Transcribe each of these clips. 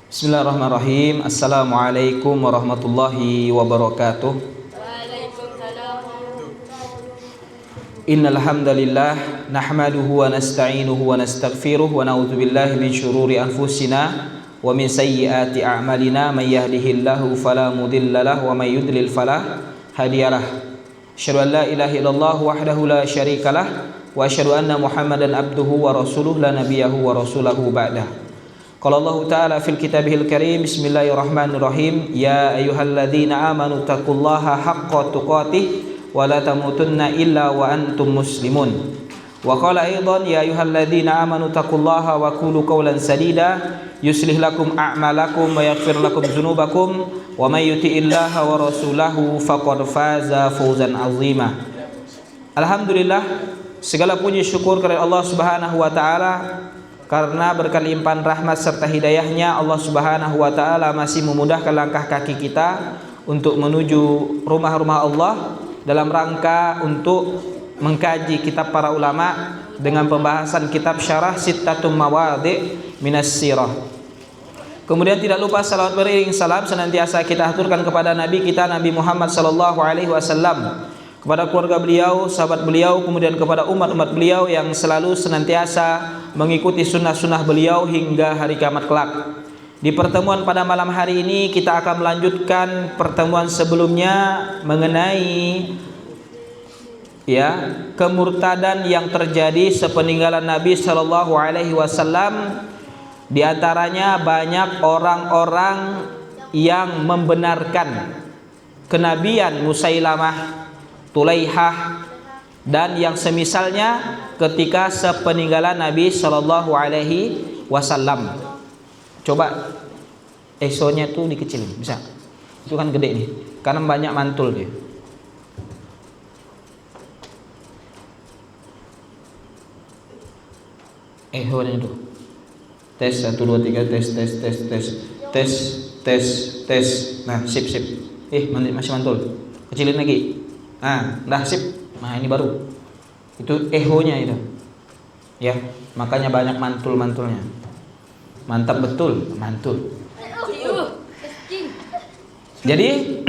Bismillahirrahmanirrahim. Assalamualaikum warahmatullahi wabarakatuh. Waalaikumsalam. Innal hamdalillah nahmaduhu wa nasta'inuhu wa nastaghfiruh wa na'udzu billahi min shururi anfusina wa min sayyiati a'malina may yahdihillahu fala mudilla lahu wa may yudlil fala hadiyalah. Asyhadu an la ilaha illallah wahdahu la syarikalah wa asyhadu anna Muhammadan abduhu wa rasuluhu la nabiyahu wa rasulahu ba'dah. Qala Allah Ta'ala fil kitabihil karim, bismillahirrahmanirrahim, ya ayyuhalladzina amanu taqullaha haqqa tuqatih wa la tamutunna illa wa antum muslimun. Wa qala aidan ya ayyuhalladzina amanu taqullaha wa qulu qawlan sadida yuslih lakum a'malakum wa yaghfir lakum dzunubakum wa may yuti'illaha wa rasulahu faqad faza fawzan 'azima. Alhamdulillah, segala puji syukur kepada Allah Subhanahu wa taala. Karena berkelimpahan rahmat serta hidayahnya, Allah Subhanahu wa ta'ala masih memudahkan langkah kaki kita untuk menuju rumah-rumah Allah dalam rangka untuk mengkaji kitab para ulama dengan pembahasan kitab syarah Sittatum Mawadhi' Minas Sirah. Kemudian tidak lupa salawat beriring salam senantiasa kita aturkan kepada Nabi kita Nabi Muhammad sallallahu alaihi wasallam, kepada keluarga beliau, sahabat beliau, kemudian kepada umat-umat beliau yang selalu senantiasa mengikuti sunnah-sunnah beliau hingga hari kiamat kelak. Di pertemuan pada malam hari ini kita akan melanjutkan pertemuan sebelumnya mengenai kemurtadan yang terjadi sepeninggalan Nabi Shallallahu Alaihi Wasallam. Di antaranya banyak orang-orang yang membenarkan kenabian Musailamah, Tulaihah dan yang semisalnya ketika sepeninggalan Nabi Shallallahu Alaihi Wasallam. Coba ESO-nya tuh dikecilin, bisa? Itu kan gede nih, karena banyak mantul dia. ESO-nya tuh. Tes 1 2 3 tes. Nah, sip. Masih mantul. Kecilin lagi. Dah sip. Nah, ini baru. Itu echo-nya itu. Ya, makanya banyak mantul-mantulnya. Mantap betul, mantul. Jadi,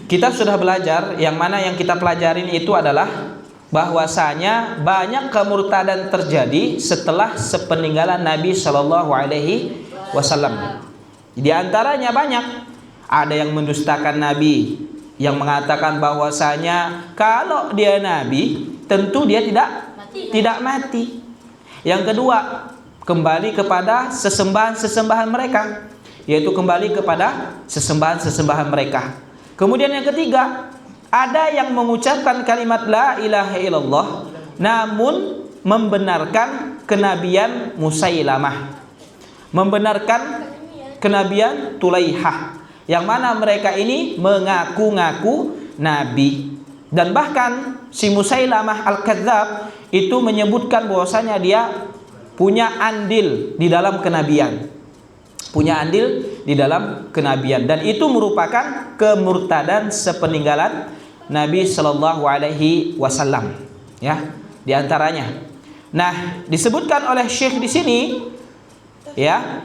kita sudah belajar, yang mana yang kita pelajarin itu adalah bahwasanya banyak kemurtadan terjadi setelah sepeninggalan Nabi Shallallahu Alaihi Wasallam. Di antaranya banyak. Ada yang mendustakan Nabi, yang mengatakan bahwasanya kalau dia nabi tentu dia tidak mati. Yang kedua, kembali kepada sesembahan mereka, yaitu kembali kepada sesembahan mereka. Kemudian yang ketiga, ada yang mengucapkan kalimat la ilaha illallah namun membenarkan kenabian Musailamah, membenarkan kenabian Tulaihah, yang mana mereka ini mengaku-ngaku nabi. Dan bahkan si Musailamah Al-Kadzab itu menyebutkan bahwasanya dia punya andil di dalam kenabian. Dan itu merupakan kemurtadan sepeninggalan Nabi Shallallahu Alaihi Wasallam. Ya, di antaranya. Nah, disebutkan oleh Syekh di sini, ya,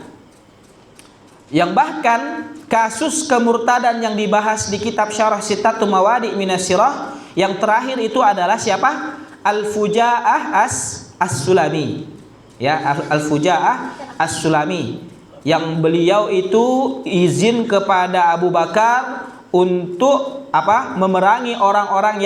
yang bahkan kasus kemurtadan yang dibahas di kitab syarah Sittatum Mawadhi' Minas Sirah yang terakhir itu adalah siapa? Al-Fujaa'ah As-Sulami. Ya, Al-Fujaa'ah As-Sulami, yang beliau itu izin kepada Abu Bakar untuk memerangi orang-orang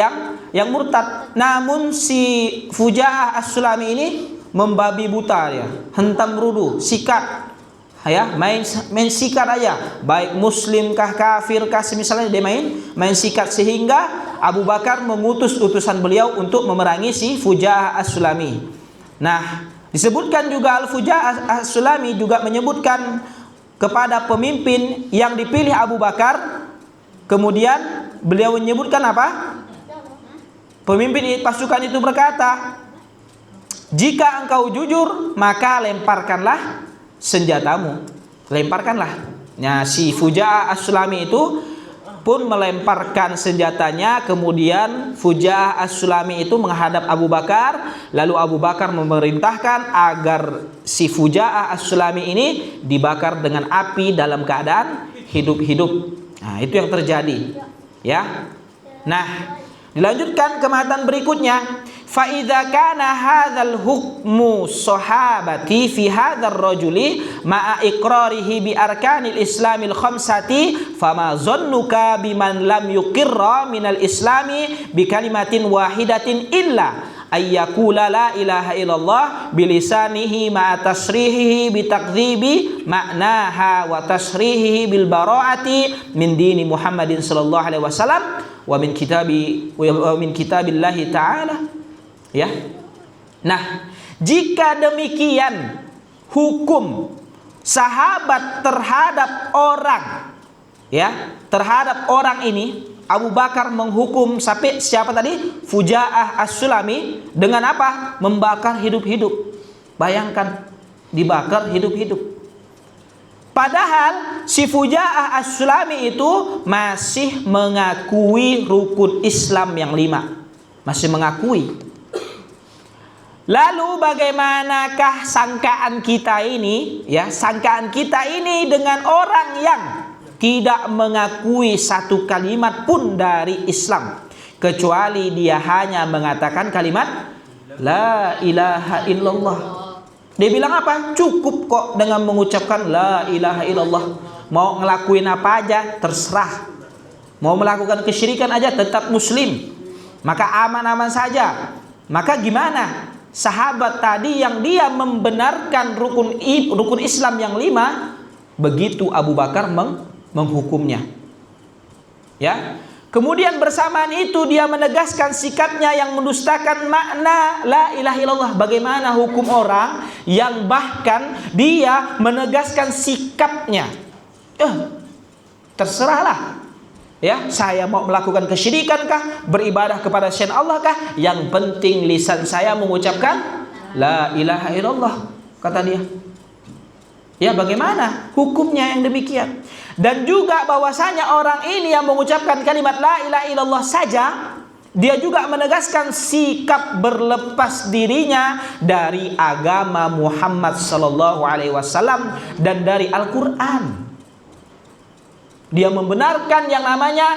yang murtad. Namun si Fujaa'ah As-Sulami ini membabi buta, ya, hentam rudu, sikat. Ya, main sikat aja, baik muslim kah kafir kah, misalnya dia main sikat, sehingga Abu Bakar mengutus utusan beliau untuk memerangi si Fujaa'ah As-Sulami. Nah, disebutkan juga Al-Fujaa'ah As-Sulami juga menyebutkan kepada pemimpin yang dipilih Abu Bakar. Kemudian beliau menyebutkan apa? Pemimpin pasukan itu berkata, jika engkau jujur maka lemparkanlah senjatamu, lemparkanlah. Nah, si Fujaa'ah As-Sulami itu pun melemparkan senjatanya. Kemudian Fuja'ah As-Sulami itu menghadap Abu Bakar, lalu Abu Bakar memerintahkan agar si Fuja'ah As-Sulami ini dibakar dengan api dalam keadaan hidup-hidup. Nah, itu yang terjadi, ya. Nah, dilanjutkan ke matan berikutnya. Fa idza kana hadzal hukmu sahabati fi hadzal rajuli ma'a iqrarihi bi arkanil islamil khamsati fama zannuka biman lam yuqirra minal islami bi kalimatin wahidatin illa ayyakula la ilaha illallah bilisanihi ma'a tasrihihi bi takdzibi ma'naha wa tasrihihi bil bara'ati min dini Muhammadin sallallahu alaihi wasallam wa min kitabillahi ta'ala. Ya. Nah, jika demikian hukum sahabat terhadap orang, ya, terhadap orang ini, Abu Bakar menghukum sampai siapa tadi? Fuja'ah As-Sulami dengan apa? Membakar hidup-hidup. Bayangkan, dibakar hidup-hidup. Padahal si Fuja'ah As-Sulami itu masih mengakui rukun Islam yang 5. Masih mengakui. Lalu bagaimanakah sangkaan kita ini, ya, sangkaan kita ini dengan orang yang tidak mengakui satu kalimat pun dari Islam, kecuali dia hanya mengatakan kalimat la ilaha illallah. Dia bilang apa? Cukup kok dengan mengucapkan la ilaha illallah. Mau ngelakuin apa aja terserah. Mau melakukan kesyirikan aja tetap muslim. Maka aman-aman saja. Maka gimana? Sahabat tadi yang dia membenarkan rukun Islam yang 5, begitu Abu Bakar menghukumnya. Ya. Kemudian bersamaan itu dia menegaskan sikapnya yang mendustakan makna la ilaha illallah. Bagaimana hukum orang yang bahkan dia menegaskan sikapnya? Terserahlah. Ya, saya mau melakukan kesyirikan kah, beribadah kepada selain Allah kah? Yang penting lisan saya mengucapkan la ilaha illallah, kata dia. Ya, bagaimana hukumnya yang demikian? Dan juga bahwasanya orang ini yang mengucapkan kalimat la ilaha illallah saja, dia juga menegaskan sikap berlepas dirinya dari agama Muhammad sallallahu alaihi wasallam dan dari Al-Qur'an. Dia membenarkan yang namanya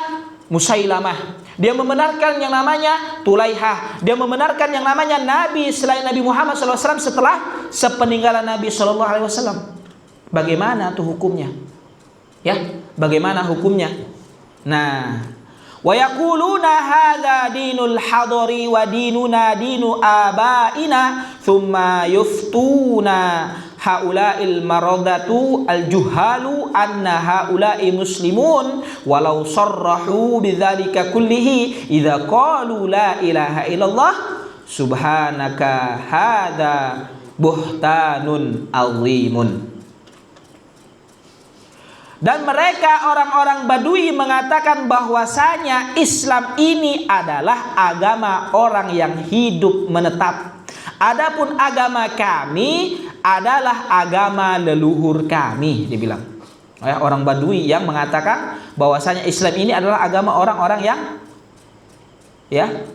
Musailamah. Dia membenarkan yang namanya Tulaihah. Dia membenarkan yang namanya Nabi selain Nabi Muhammad SAW setelah sepeninggalan Nabi SAW. Bagaimana tuh hukumnya? Ya, bagaimana hukumnya? Nah, wa yaquluna hadza dinul hadari wa dinuna dinu abaina thumma yuftuna haula'il maradatu al-juhalu anna haula'i muslimun walau sarrahu bidzalika kullihi idza qalu la ilaha illallah subhanaka hadza buhtanun azimun. Dan mereka orang-orang Badui mengatakan bahwasanya Islam ini adalah agama orang yang hidup menetap. Adapun agama kami adalah agama leluhur kami, dibilang. Orang Badui yang mengatakan bahwasanya Islam ini adalah agama orang-orang yang, ya,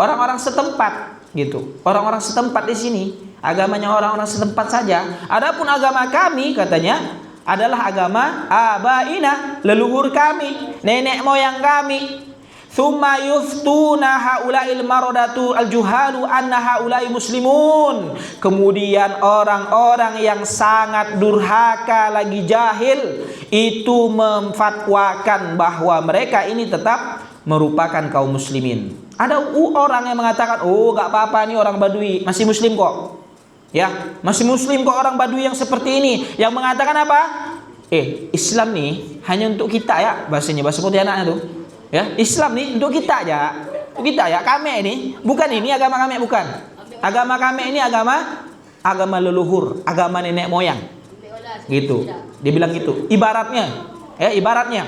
orang-orang setempat, gitu. Orang-orang setempat di sini, agamanya orang-orang setempat saja. Adapun agama kami, katanya, adalah agama abaina, leluhur kami, nenek moyang kami. Thumma yuftuna haula'il maradatu al-juhalu anna haula'i muslimun. Kemudian orang-orang yang sangat durhaka lagi jahil itu memfatwakan bahwa mereka ini tetap merupakan kaum muslimin. Ada orang yang mengatakan, oh gak apa-apa nih orang Badui, masih muslim kok. Ya, masih muslim kok orang Badui yang seperti ini. Yang mengatakan apa? Islam nih hanya untuk kita ya, bahasanya, bahasa Pontianaknya tuh. Ya, Islam nih untuk kita aja. Untuk kita ya, kami ini. Bukan ini agama kami, bukan. Agama kami ini agama leluhur, agama nenek moyang. Gitu. Dia bilang gitu. Ibaratnya, ya, ibaratnya.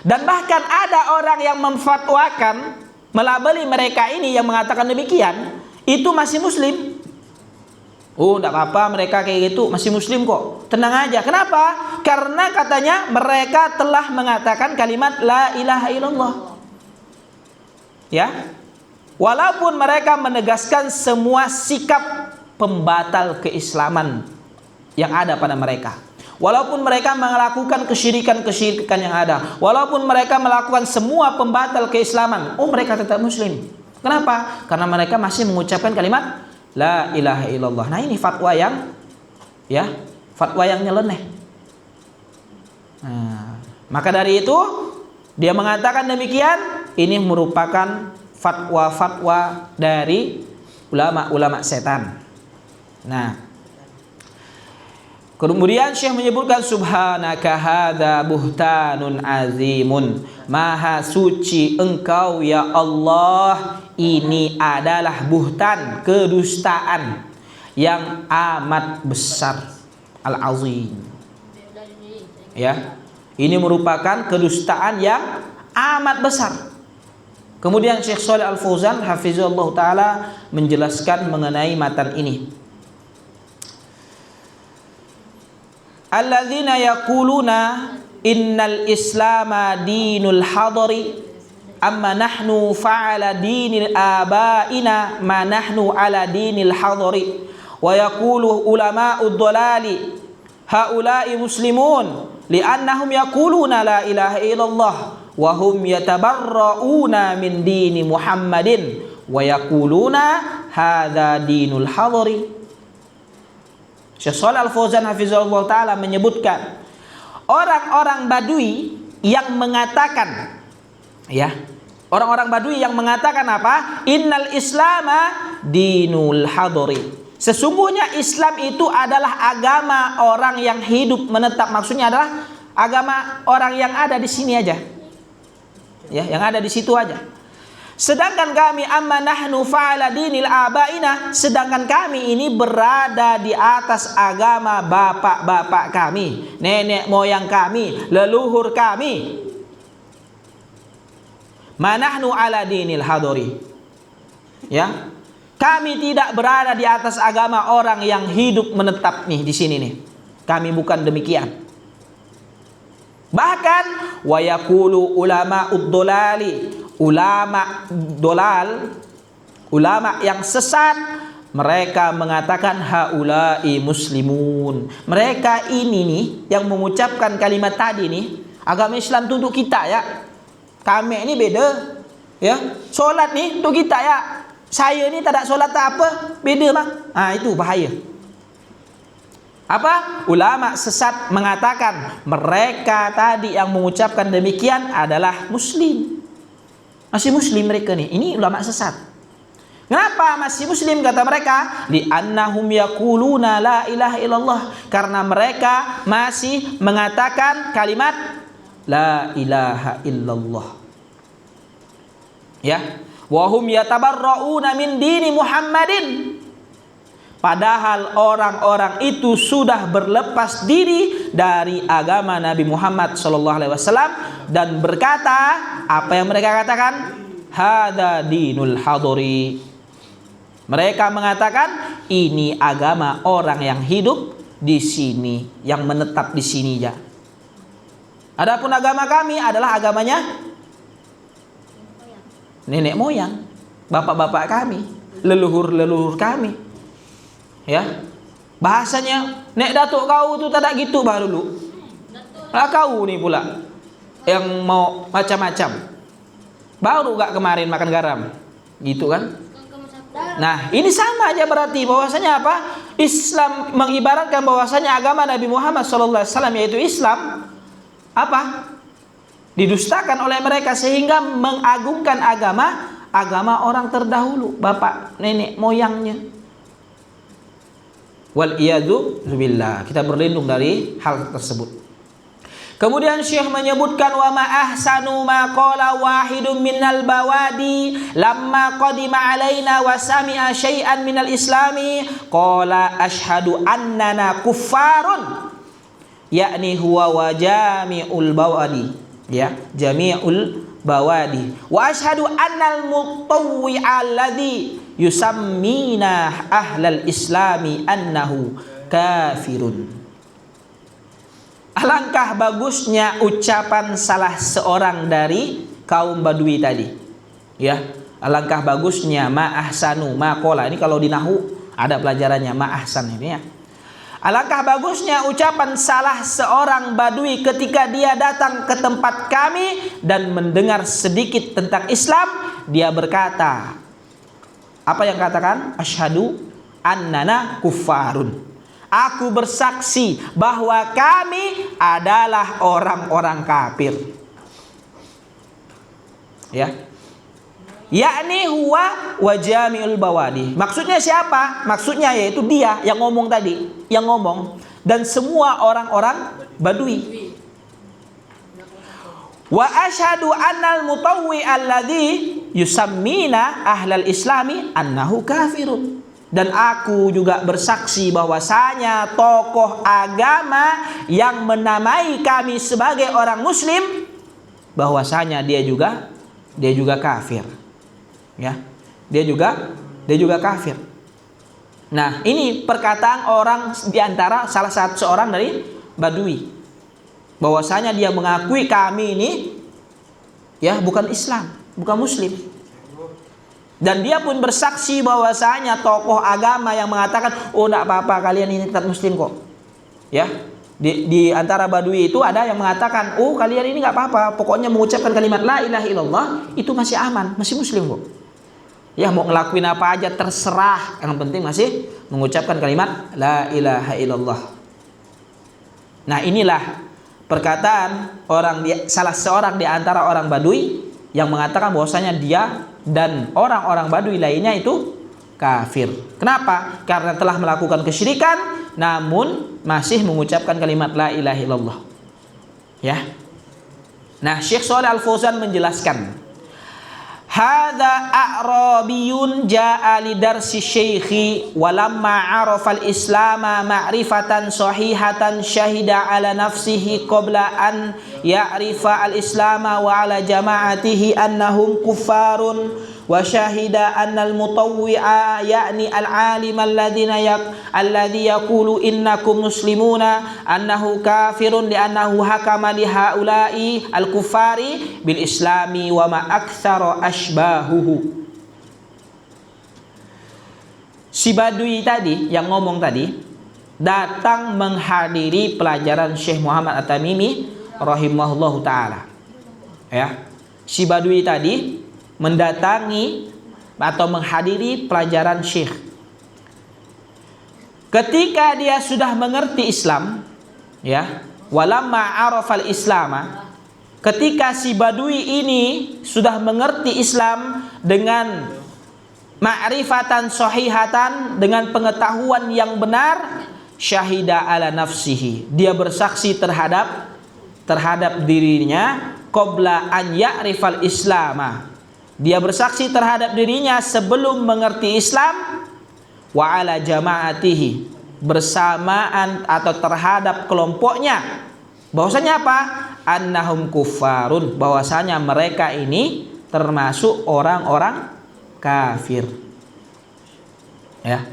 Dan bahkan ada orang yang memfatwakan, melabeli mereka ini yang mengatakan demikian, itu masih muslim. Oh, enggak apa-apa mereka kayak gitu, masih muslim kok. Tenang aja. Kenapa? Karena katanya mereka telah mengatakan kalimat la ilaha illallah. Ya. Walaupun mereka menegaskan semua sikap pembatal keislaman yang ada pada mereka. Walaupun mereka melakukan kesyirikan-kesyirikan yang ada. Walaupun mereka melakukan semua pembatal keislaman. Oh, mereka tetap muslim. Kenapa? Karena mereka masih mengucapkan kalimat la ilaha illallah. Nah, ini fatwa yang nyeleneh. Nah, maka dari itu dia mengatakan demikian, ini merupakan fatwa-fatwa dari ulama-ulama setan. Nah, kemudian Syekh menyebutkan subhanaka hadza buhtanun azimun. Maha suci engkau ya Allah, ini adalah buhtan, kedustaan yang amat besar, al-azim. Ya. Ini merupakan kedustaan yang amat besar. Kemudian Syekh Shalih Al Fauzan hafizahullah taala menjelaskan mengenai matan ini. Alladzina yaquluna innal islama dinul hadari amma nahnu fa'ala dinil abaina ma nahnu ala dinil hadari wa yaqulu ulama'ud dhalali haula'i muslimun li'annahum yaquluna la ilaha illallah wa hum yatabarra'una min dini Muhammadin wa yaquluna hadza dinul hadari. Syekh Shalih Al Fauzan hafizahullah taala menyebutkan orang-orang Badui yang mengatakan, ya, orang-orang Badui yang mengatakan apa? Innal islama dinul hadari. Sesungguhnya Islam itu adalah agama orang yang hidup menetap. Maksudnya adalah agama orang yang ada di sini aja. Ya, yang ada di situ aja. Sedangkan kami amma nahnu fa'ala dinil abaina, sedangkan kami ini berada di atas agama bapak-bapak kami, nenek moyang kami, leluhur kami. Manahnu ala dinil hadari. Ya. Kami tidak berada di atas agama orang yang hidup menetap nih di sini nih. Kami bukan demikian. Bahkan wa yaqulu ulama'ud dhalali, ulama dolal, ulama yang sesat, mereka mengatakan haula'i muslimun. Mereka ini nih yang mengucapkan kalimat tadi nih, agama Islam itu untuk kita ya. Kami ini beda ya. Solat nih untuk kita ya. Saya ini tak ada solat tak apa, beda bang. Itu bahaya. Apa? Ulama sesat mengatakan mereka tadi yang mengucapkan demikian adalah muslim. Masih muslim mereka nih. Ini ulama sesat. Kenapa masih muslim kata mereka? Li'annahum yaquluna la ilaha illallah. Karena mereka masih mengatakan kalimat la ilaha illallah. Ya. Wa hum yatabarra'una min dini Muhammadin. Padahal orang-orang itu sudah berlepas diri dari agama Nabi Muhammad SAW dan berkata, apa yang mereka katakan? Hada dinul hadari. Mereka mengatakan ini agama orang yang hidup di sini, yang menetap di sini ya. Adapun agama kami adalah agamanya nenek moyang, bapak-bapak kami, leluhur-leluhur kami. Ya. Bahasanya nek datuk kau tu tak gitu bah dulu. Lah kau ni pula yang mau macam-macam. Baru gak kemarin makan garam. Gitu kan? Nah, ini sama aja berarti bahwasanya apa? Islam mengibaratkan bahwasanya agama Nabi Muhammad SAW yaitu Islam apa? Didustakan oleh mereka sehingga mengagungkan agama orang terdahulu, bapak nenek moyangnya. Wal iyadu billah. Kita berlindung dari hal tersebut. Kemudian Syekh menyebutkan wa ma ahsanu ma qala wahidun minal bawadi lamma qadima alaina wa sami'a syai'an minal islami qala asyhadu annana kuffarun, yakni huwa wa jami'ul bawadi. Ya, jami'ul bawadi wa asyhadu annal mutawwi'a alladhi yusammina ahlal islami annahu kafirun. Alangkah bagusnya ucapan salah seorang dari kaum Badui tadi. Ya, alangkah bagusnya ma ahsanu ma qala. Ini kalau di nahwu ada pelajarannya ma ahsan ini ya. Alangkah bagusnya ucapan salah seorang Badui ketika dia datang ke tempat kami dan mendengar sedikit tentang Islam. Dia berkata, apa yang katakan? Asyhadu annana kuffarun. Aku bersaksi bahwa kami adalah orang-orang kafir. Ya. Yakni huwa wa jami'ul bawadi. Maksudnya siapa? Maksudnya yaitu dia yang ngomong tadi, yang ngomong dan semua orang-orang Badui. Wa asyhadu annal mutawwi alladhi yusammina ahlal islami annahu kafirun. Dan aku juga bersaksi bahwasanya tokoh agama yang menamai kami sebagai orang muslim bahwasanya dia juga kafir. Ya, dia juga kafir. Nah, ini perkataan orang di antara salah satu seorang dari Badui, bahwasanya dia mengakui kami ini ya bukan Islam, bukan Muslim. Dan dia pun bersaksi bahwasanya tokoh agama yang mengatakan, oh tidak apa-apa kalian ini tetap Muslim kok. Ya, di antara Badui itu ada yang mengatakan, oh kalian ini nggak apa-apa, pokoknya mengucapkan kalimat la ilaha illallah itu masih aman, masih Muslim kok. Ya mau ngelakuin apa aja terserah, yang penting masih mengucapkan kalimat la ilaha illallah. Nah inilah perkataan salah seorang di antara orang Badui yang mengatakan bahwasanya dia dan orang-orang Badui lainnya itu kafir. Kenapa? Karena telah melakukan kesyirikan namun masih mengucapkan kalimat la ilaha illallah. Ya. Nah Syekh Shalih Al Fauzan menjelaskan, hadza a'rabiyun ja'a li darsi syaikhi walamma 'arafa al-islama ma'rifatan sahihatan syahida ala nafsihi qabla an ya'rifa al-islama wa ala jama'atihi annahum kuffarun wa syahida anna al-mutawwi'a ya'ni al-'alim alladhi yaqulu innakum muslimuna annahu kafirun li'annahu hakama li haula'i al-kuffari bil islami wa ma aktsara ashbahuhu. Si Badui tadi yang ngomong tadi datang menghadiri pelajaran Syekh Muhammad At-Tamimi rahimahullahu taala. Ya. Si Badui tadi mendatangi atau menghadiri pelajaran Syekh. Ketika dia sudah mengerti Islam, ya, walamma arafal islama, ketika si Badui ini sudah mengerti Islam dengan ma'rifatan sahihatan, dengan pengetahuan yang benar, syahida ala nafsihi, dia bersaksi terhadap dirinya qabla an ya'rifal islama, dia bersaksi terhadap dirinya sebelum mengerti Islam, wa ala jama'atihi, bersamaan atau terhadap kelompoknya, bahwasanya apa? Annahum kuffarun, bahwasanya mereka ini termasuk orang-orang kafir. Ya.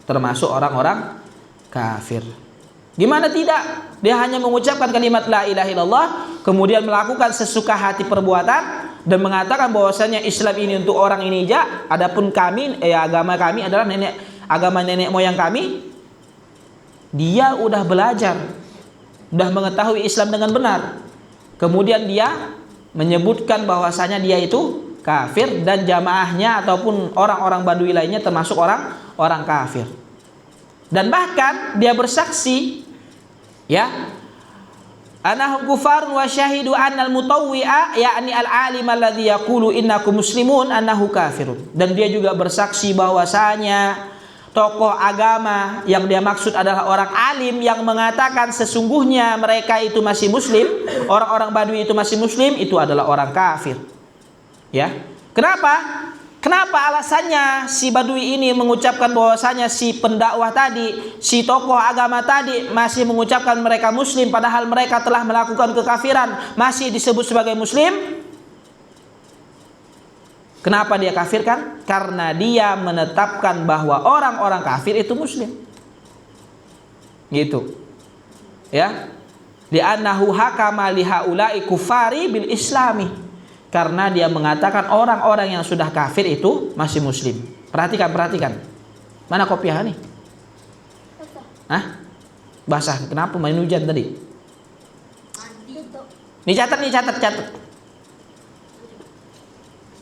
Termasuk orang-orang kafir. Gimana tidak? Dia hanya mengucapkan kalimat la ilaha illallah, kemudian melakukan sesuka hati perbuatan dan mengatakan bahwasanya Islam ini untuk orang ini aja, adapun kami agama kami adalah agama nenek moyang kami. Dia udah belajar, udah mengetahui Islam dengan benar. Kemudian dia menyebutkan bahwasanya dia itu kafir dan jamaahnya ataupun orang-orang Badui lainnya termasuk orang kafir. Dan bahkan dia bersaksi, ya, anahum kufarun wa syahidu annal mutawwi'a ya'ni al-alim alladhi yaqulu innakum muslimun annahu kafirun. Dan dia juga bersaksi bahwasanya tokoh agama yang dia maksud adalah orang alim yang mengatakan sesungguhnya mereka itu masih muslim, orang-orang Badui itu masih muslim, itu adalah orang kafir. Ya. Kenapa? Kenapa alasannya si Badui ini mengucapkan bahwasanya si pendakwah tadi, si tokoh agama tadi masih mengucapkan mereka muslim padahal mereka telah melakukan kekafiran, masih disebut sebagai muslim? Kenapa dia kafirkan? Karena dia menetapkan bahwa orang-orang kafir itu muslim. Gitu. Ya. Li'annahu hakama li haula'i kufari bil islami. Karena dia mengatakan orang-orang yang sudah kafir itu masih muslim. Perhatikan. Mana kopiah nih? Hah? Basah. Kenapa main hujan tadi? Catat.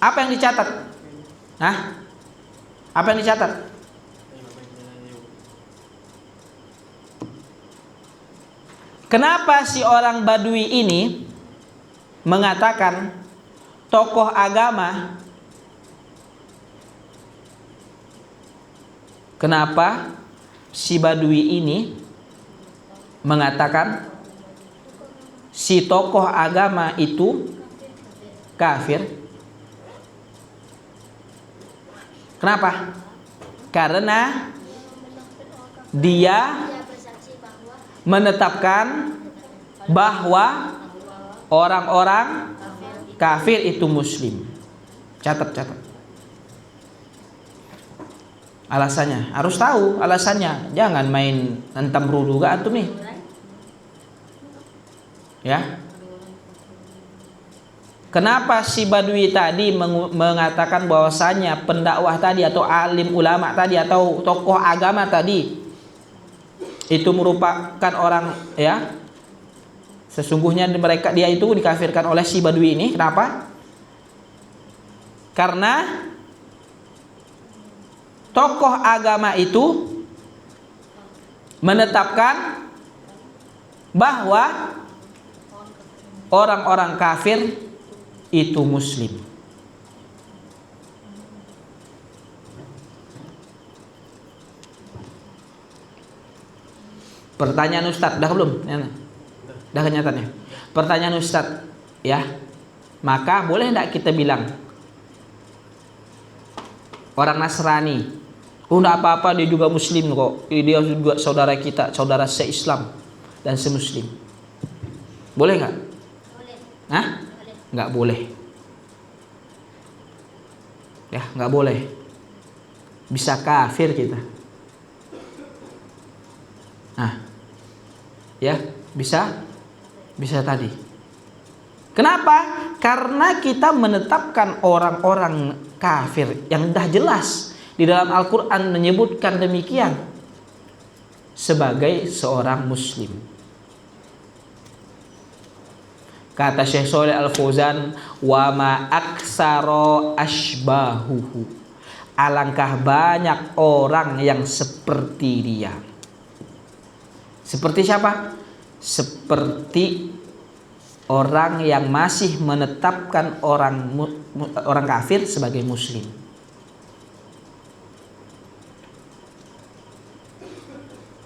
Apa yang dicatat? Hah? Apa yang dicatat? Kenapa si orang Badui ini mengatakan tokoh agama? Kenapa si Badui ini mengatakan si tokoh agama itu kafir? Kenapa? Karena dia menetapkan bahwa orang-orang kafir itu muslim. Catat. Alasannya, harus tahu alasannya. Jangan main hentam rudu gak antum nih. Ya. Kenapa si Badui tadi mengatakan bahwasanya pendakwah tadi atau alim ulama tadi atau tokoh agama tadi itu merupakan orang, ya, sesungguhnya dia itu dikafirkan oleh si Badui ini? Kenapa? Karena tokoh agama itu menetapkan bahwa orang-orang kafir itu muslim. Pertanyaan Ustadz, dah belum? Dah kenyataannya. Pertanyaan Ustadz, ya. Maka boleh tidak kita bilang orang Nasrani, enggak apa-apa, dia juga muslim kok. Dia juga saudara kita, saudara se-Islam dan se-Muslim. Boleh nggak? Boleh. Hah? Nggak boleh. Ya, nggak boleh. Bisa kafir kita. Nah, ya, bisa tadi. Kenapa? Karena kita menetapkan orang-orang kafir yang dah jelas di dalam Al-Quran menyebutkan demikian sebagai seorang muslim. Kata Syekh Shalih Al-Fauzan, wa ma aksaro ashbahuhu, alangkah banyak orang yang seperti dia. Seperti siapa? Seperti orang yang masih menetapkan orang kafir sebagai muslim.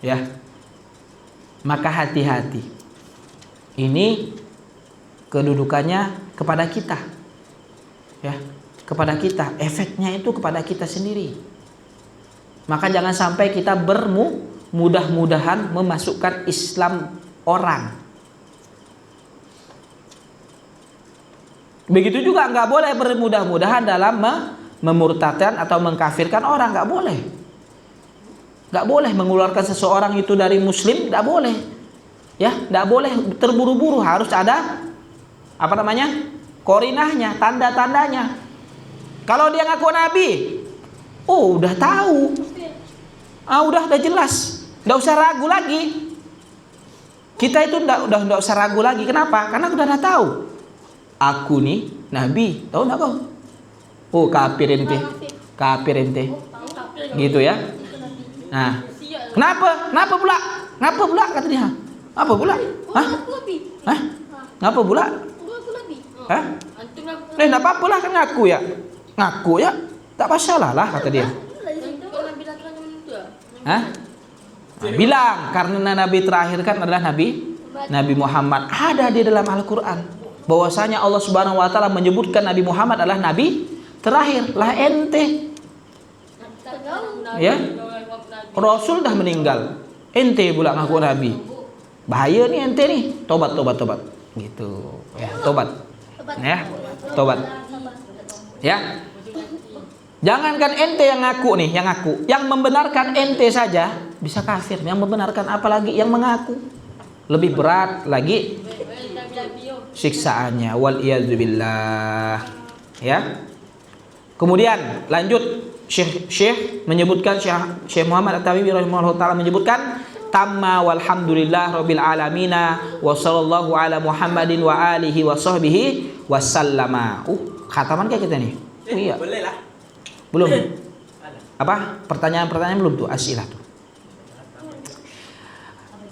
Ya. Maka hati-hati. Ini kedudukannya kepada kita, ya, kepada kita, efeknya itu kepada kita sendiri. Maka jangan sampai kita mudah-mudahan memasukkan Islam orang. Begitu juga nggak boleh bermudah-mudahan dalam memurtadkan atau mengkafirkan orang, nggak boleh. Nggak boleh mengeluarkan seseorang itu dari muslim, nggak boleh. Ya, nggak boleh terburu-buru, harus ada korinahnya, tanda-tandanya. Kalau dia ngaku nabi, udah tahu, udah jelas, nggak usah ragu lagi. Kita itu udah usah ragu lagi. Kenapa? Karena udah tahu, aku nih nabi, tahu nggak kau? Oh, kafir ente, gitu ya. Nah, kenapa pula kata dia? Apa pula? Hah? Ngapa pula? Hah? Nggak apa-apa lah, kan ngaku ya, tak masalah lah kata dia. Hah? Nah, bilang karena nabi terakhir kan adalah Nabi Muhammad, ada di dalam Al-Quran bahwasanya Allah Subhanahu Wa Taala menyebutkan Nabi Muhammad adalah nabi terakhir. Lah ente, ya, Rasul dah meninggal, ente pula ngaku nabi. Bahaya nih ente nih, tobat gitu ya, tobat ya. Jangankan ente yang ngaku nih, yang membenarkan ente saja bisa kafir. Yang membenarkan apalagi yang mengaku. Lebih berat lagi siksaannya. Wal iyadzubillah. Ya. Kemudian lanjut Syekh menyebutkan, Syekh Muhammad At-Tabibi rahimahullah taala menyebutkan, tamma walhamdulillah rabbil alamina wa sallallahu ala Muhammadin wa alihi wa sahbihi wasallama. Khataman kayak kita nih. Iya. Boleh lah. Belum. Apa? Pertanyaan-pertanyaan belum tuh, asilah tuh.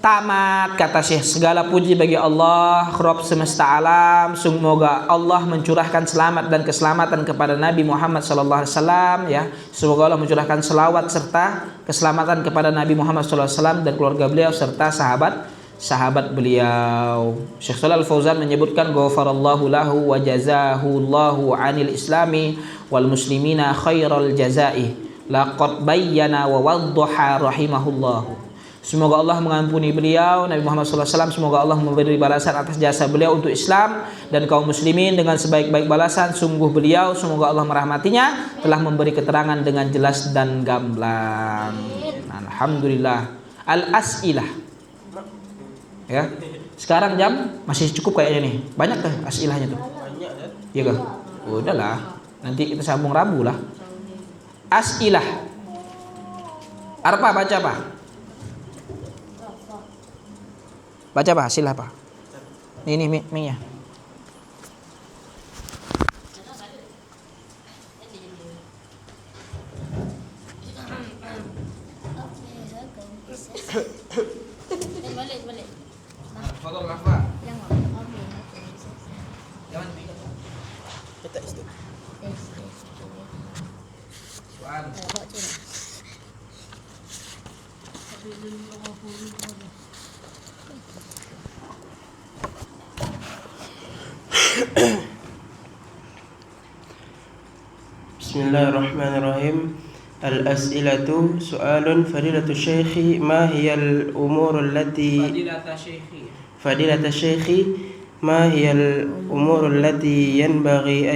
Tamat, kata Syekh, segala puji bagi Allah Rabb semesta alam. Semoga Allah mencurahkan selamat dan keselamatan kepada Nabi Muhammad sallallahu alaihi wasallam, ya. Semoga Allah mencurahkan selawat serta keselamatan kepada Nabi Muhammad sallallahu alaihi wasallam dan keluarga beliau serta sahabat beliau. Syekh Shalal Al-Fauzan menyebutkan, ghafarallahu lahu wa jazahullahu 'anil islami wal muslimina khairal jazai laqad bayyana wa waddaha rahimahullah. Semoga Allah mengampuni beliau, Nabi Muhammad SAW. Semoga Allah memberi balasan atas jasa beliau untuk Islam dan kaum muslimin dengan sebaik-baik balasan. Sungguh beliau, semoga Allah merahmatinya, telah memberi keterangan dengan jelas dan gamblang. Alhamdulillah. Al-as'ilah. Ya. Sekarang jam masih cukup kayaknya nih. Banyak tuh asilahnya tuh. Iya kah? Udahlah. Nanti kita sambung Rabu lah. As'ilah. Arpa baca apa? Baca apa? Hasil apa? Ini mie-nya. Balik. Fadhal Rafa. Jangan Letak situ. soal. Bismillahirrahmanirrahim. Al-as'ilatu su'alun fadilatu syekhi ma hiya al-umur allati fadilata syekhi ma hiya al-umur allati yanbaghi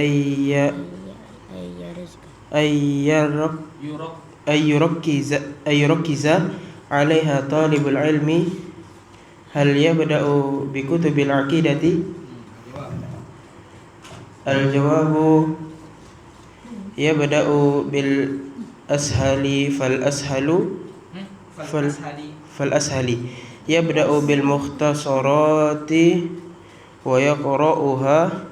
ay yurakkiza 'alayha talibul ilmi. Hal yabda'u bi kutubil aqidati? Al-jawabu yabda'u bil ashali fal ashali yabda'u bil mukhtasarati wa yaqra'uha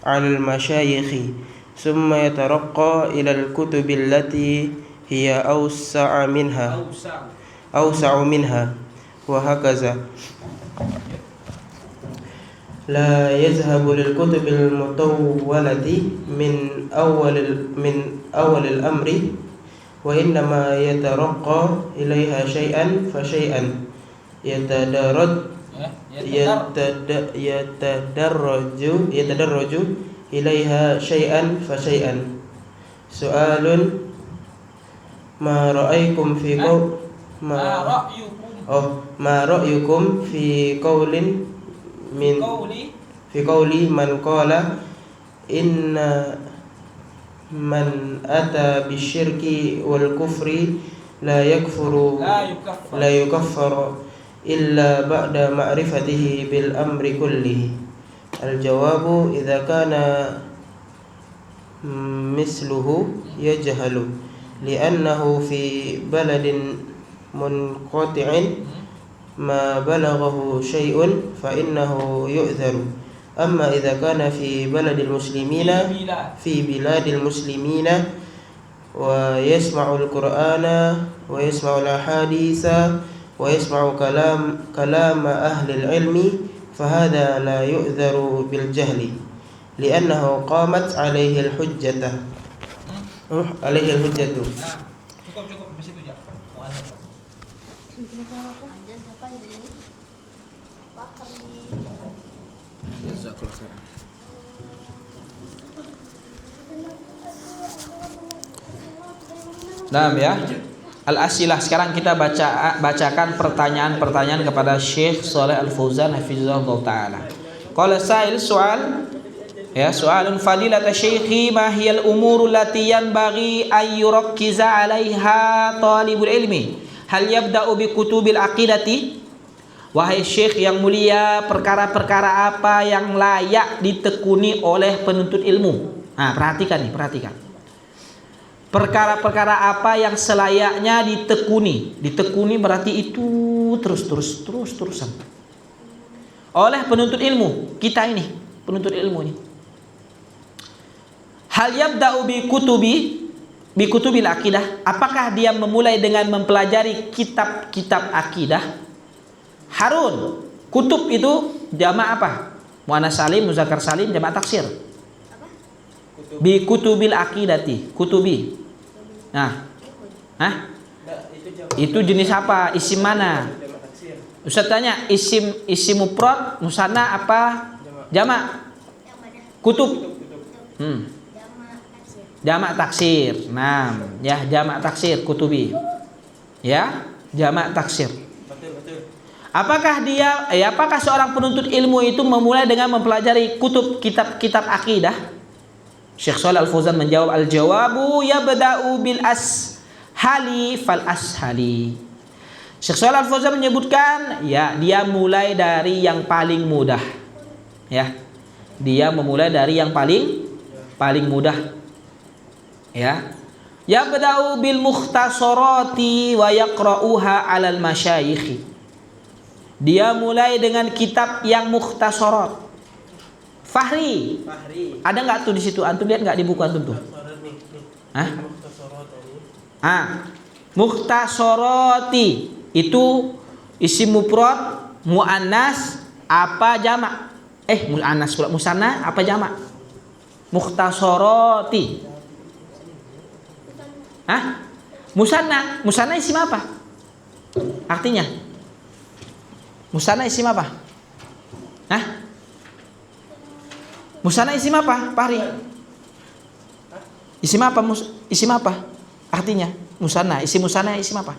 'alal masyayikhi thumma yataraqqa ila al kutubil lati hiya awsa'u minha wa hakaza. لا يذهب للكتب المطولة من أول الأمر وإنما يترقى إليها شيئا فشيئا يتدرج إليها شيئا فشيئا. سؤال ما رأيكم في قول في قولي من قال إن من أتى بالشرك والكفر لا يكفر إلا بعد معرفته بالأمر كله. الجواب إذا كان مثله يجهل لأنه في بلد منقطع ما بلغه شيء فإنه يؤذر. أما إذا كان في بلاد المسلمين ويسمع القرآن ويسمع الأحاديث ويسمع كلام أهل العلم فهذا لا يؤذر بالجهل لأنه قامت عليه الحجة. Nah ya, al-asilah. Sekarang kita bacakan pertanyaan-pertanyaan kepada Syekh Shalal Al-Fauzan hafizahullah taala. Qala sa'il soal Ya, soalun fadilat syekhi ma hiyal umurul lati yanbaghi ay yurakkiza 'alaiha talibul ilmi. Hal yabda'u bi kutubil aqidati? Wahai syekh yang mulia, perkara-perkara apa yang layak ditekuni oleh penuntut ilmu? Nah, perhatikan nih, perhatikan. Perkara-perkara apa yang selayaknya ditekuni? Ditekuni berarti itu terus-terusan. Oleh penuntut ilmu, kita ini, penuntut ilmu ini. Hal yabda'u bi kutubil akidah, apakah dia memulai dengan mempelajari kitab-kitab akidah? Harun, kutub itu jamak apa? Muannas salim, muzakkar salim, jamak taksir. Bi kutubil akidati, kutubi. Nah, itu jenis apa? Isim mana? Ustaz tanya, isim mufrad, musanna apa? Jamak. Kutub. Jamak taksir. Nah, ya jamak taksir kutubi. Ya, jamak taksir. Apakah seorang penuntut ilmu itu memulai dengan mempelajari kitab-kitab akidah? Syekh Shalih Al Fauzan menjawab, al-jawabu yabda'u bil ashali fal ashali. Syekh Shalih Al Fauzan menyebutkan, ya, dia mulai dari yang paling mudah. Ya. Dia memulai dari yang paling mudah. Ya. Yabda'u bil mukhtasarati wa yaqra'uha 'alal masyayikh. Dia mulai dengan kitab yang mukhtasarat. Fahri. Ada nggak tuh di situ? Antum lihat nggak di buku antum tuh? Mukhtasarati itu isim mufrad, muannas apa jamak? Muannas pula, musanna apa jamak? Mukhtasarati. Musanna isim apa? Artinya? Musanna isim apa? Musanna isim apa, Fahri? Isim apa? Isim apa? Artinya musanna, isim musanna isim apa?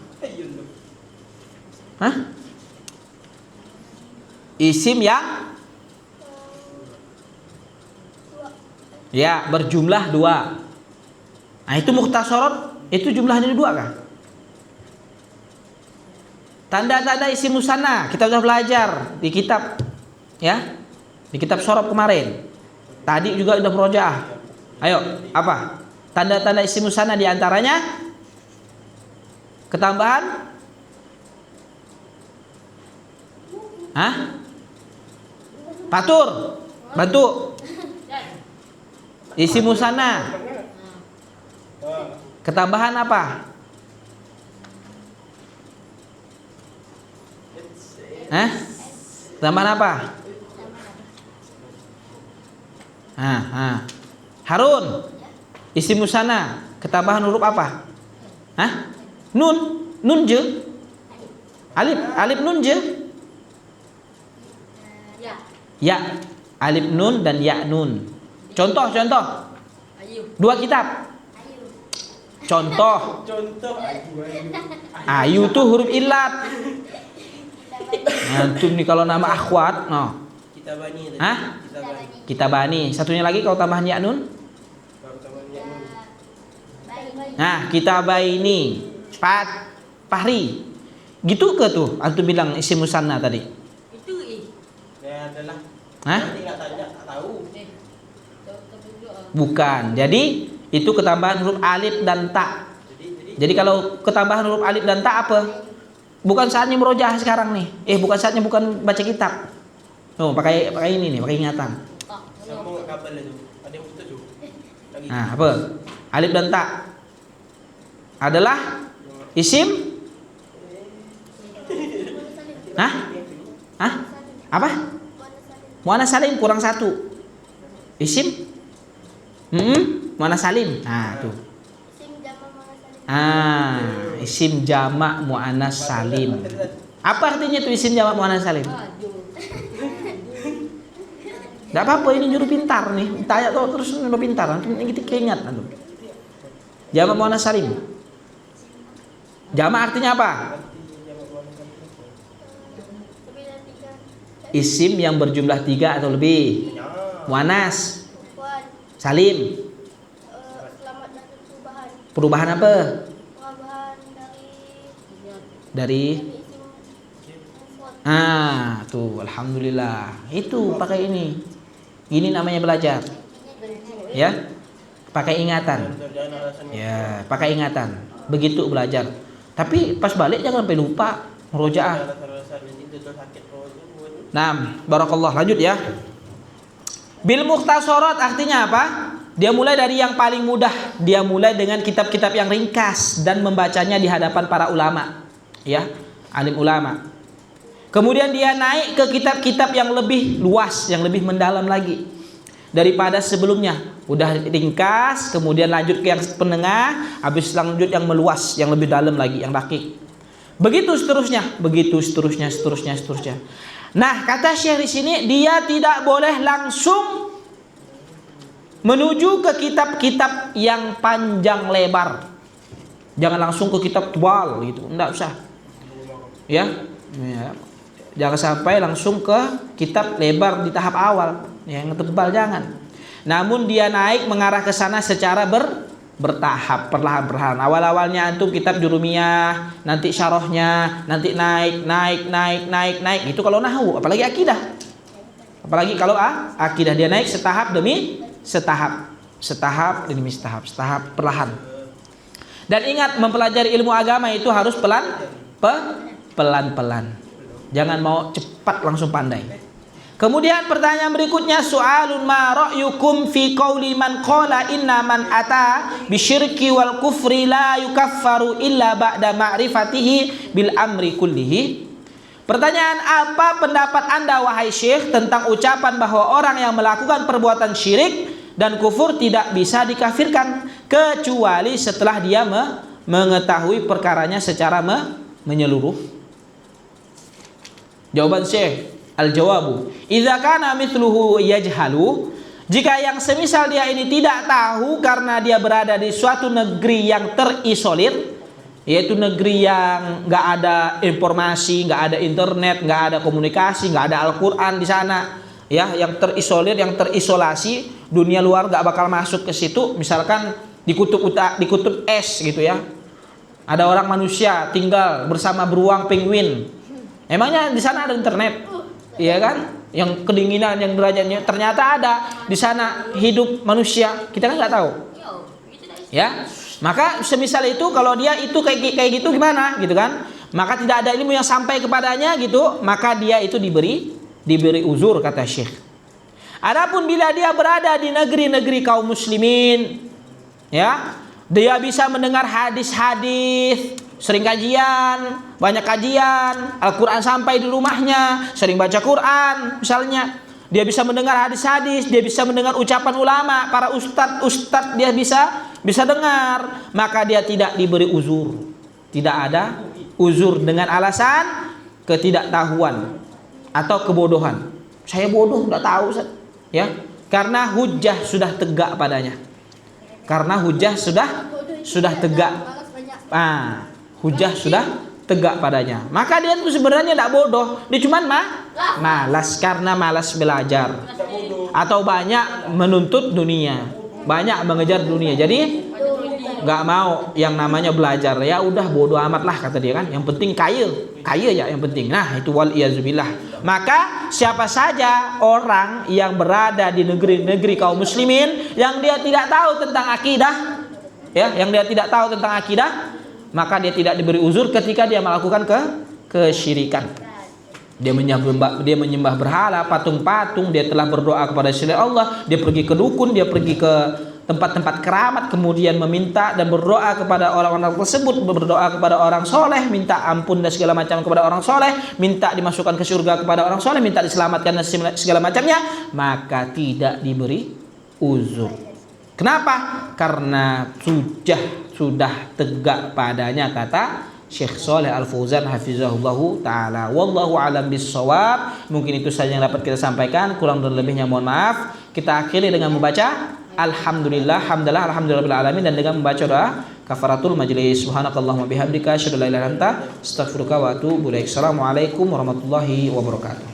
Isim yang ya berjumlah 2. Nah, itu mukhtasarat, itu jumlahnya 2 kan? Tanda-tanda isim musanna kita sudah belajar di kitab, ya, di kitab Shorob kemarin. Tadi juga sudah murojaah. Ayo, apa? Tanda-tanda isim musanna di antaranya ketambahan Patur, bantu. Isim musanna. Ketambahan apa? Tambahan apa? Harun, isim musanna, ketambahan huruf apa? Nun je. Alif nun je. Ya, alif nun dan ya nun. Contoh. 2 kitab. Contoh. Ayu tuh huruf ilat. Antum nih kalau nama akhwat, no. Kitabani. Satunya lagi kalau tambahan ya nun. Kitabaini. Fahri. Gitu ke tuh antum bilang isim musanna tadi? Itu Ya adalah. Bukan. Jadi itu ketambahan huruf alif dan ta. Jadi kalau ketambahan huruf alif dan ta apa? Bukan saatnya murojaah sekarang nih. Bukan saatnya, bukan baca kitab. Pakai ini nih, pakai ingatan. Sambung kabel itu. Ada yang putus tuh. Apa? Alif dan ta adalah isim? Apa? Muannas salim kurang 1. Isim? Muannas salim. Tuh. Isim jamak muannas salim. Apa artinya tuh isim jamak muannas salim? Enggak apa-apa, ini juru pintar nih. Tanya terus juru pintar. Nanti kita keingat antum. Jamak muannas salim. Jamak artinya apa? Isim yang berjumlah 3 atau lebih. Muannas. Salim. Selamat dari perubahan. Perubahan apa? Perubahan dari isim. Tuh, alhamdulillah. Itu pakai ini. Ini namanya belajar. Ya. Pakai ingatan. Jangan alasannya. Ya, pakai ingatan. Begitu belajar. Tapi pas balik jangan sampai lupa murojaah. Alasan itu tuh sakit perut. Nah, barakallah, lanjut ya. Bil mukhtasarat artinya apa? Dia mulai dari yang paling mudah. Dia mulai dengan kitab-kitab yang ringkas dan membacanya di hadapan para ulama. Ya, alim ulama. Kemudian dia naik ke kitab-kitab yang lebih luas, yang lebih mendalam lagi daripada sebelumnya. Udah ringkas, kemudian lanjut ke yang penengah, habis lanjut yang meluas, yang lebih dalam lagi, yang dakik. Begitu seterusnya. Nah, kata Syekh di sini, dia tidak boleh langsung menuju ke kitab-kitab yang panjang lebar. Jangan langsung ke kitab tebal gitu, enggak usah. Ya. Jangan sampai langsung ke kitab lebar di tahap awal, yang tebal jangan. Namun dia naik mengarah ke sana secara bertahap, perlahan-lahan. Awal-awalnya antum kitab Jurumiyah, nanti syarahnya, nanti naik. Itu kalau nahwu, apalagi akidah. Apalagi kalau akidah dia naik setahap demi setahap, setahap perlahan. Dan ingat, mempelajari ilmu agama itu harus pelan-pelan. Jangan mau cepat langsung pandai. Kemudian pertanyaan berikutnya, soalun ma ra'yukum fi qauli man qala inna man ata bisyirki wal kufri la yukaffaru illa ba'da ma'rifatihi bil amri kullihi. Pertanyaan, apa pendapat Anda wahai Syekh tentang ucapan bahwa orang yang melakukan perbuatan syirik dan kufur tidak bisa dikafirkan kecuali setelah dia mengetahui perkaranya secara menyeluruh? Jawaban Syekh, al-jawabu, idza kana mithluhu yajhalu, jika yang semisal dia ini tidak tahu karena dia berada di suatu negeri yang terisolir, yaitu negeri yang nggak ada informasi, nggak ada internet, nggak ada komunikasi, nggak ada Al-Quran di sana, ya, yang terisolir, yang terisolasi, dunia luar nggak bakal masuk ke situ. Misalkan di kutub es gitu ya, ada orang manusia tinggal bersama beruang penguin. Emangnya di sana ada internet? Iya kan? Yang kedinginan, yang derajatnya ternyata ada di sana hidup manusia. Kita kan nggak tahu. Ya, maka semisal itu kalau dia itu kayak gitu gimana, gitu kan? Maka tidak ada ilmu yang sampai kepadanya gitu, maka dia itu diberi uzur, kata Syekh. Adapun bila dia berada di negeri-negeri kaum muslimin, ya, dia bisa mendengar hadis-hadis, sering kajian, banyak kajian, Al-Quran sampai di rumahnya, sering baca Quran misalnya, dia bisa mendengar hadis-hadis, dia bisa mendengar ucapan ulama, para ustadz dia bisa dengar, maka dia tidak diberi uzur. Tidak ada uzur dengan alasan ketidaktahuan atau kebodohan. Saya bodoh, nggak tahu, Ustaz. Ya, karena hujjah sudah tegak padanya. Karena hujjah sudah tegak. Hujjah sudah tegak padanya. Maka dia itu sebenarnya tidak bodoh, dia cuma malas, karena malas belajar atau banyak menuntut dunia, banyak mengejar dunia. Jadi nggak mau yang namanya belajar. Ya udah bodoh amat lah, kata dia kan. Yang penting kaya ya yang penting. Nah itu wal iyazubillah. Maka siapa saja orang yang berada di negeri-negeri kaum muslimin yang dia tidak tahu tentang akidah, ya, yang dia tidak tahu tentang akidah, maka dia tidak diberi uzur ketika dia melakukan kesyirikan. Dia menyembah berhala, patung-patung, dia telah berdoa kepada selain Allah, dia pergi ke dukun, dia pergi ke tempat-tempat keramat, kemudian meminta dan berdoa kepada orang-orang tersebut, berdoa kepada orang soleh, minta ampun dan segala macam kepada orang soleh, minta dimasukkan ke surga kepada orang soleh, minta diselamatkan dan segala macamnya, maka tidak diberi uzur. Kenapa? Karena sudah tegak padanya, kata Syekh Shalih Al-Fauzan hafizahullahu ta'ala. Wallahu alam bissawab. Mungkin itu saja yang dapat kita sampaikan, kurang dan lebihnya mohon maaf. Kita akhiri dengan membaca alhamdulillah rabbil alamin, dan dengan membaca doa kafaratul majlis. Subhanakallahumma bihamdika asyhadu an la ilaha illa anta astaghfiruka wa atubu ilaik. Assalamualaikum warahmatullahi wabarakatuh.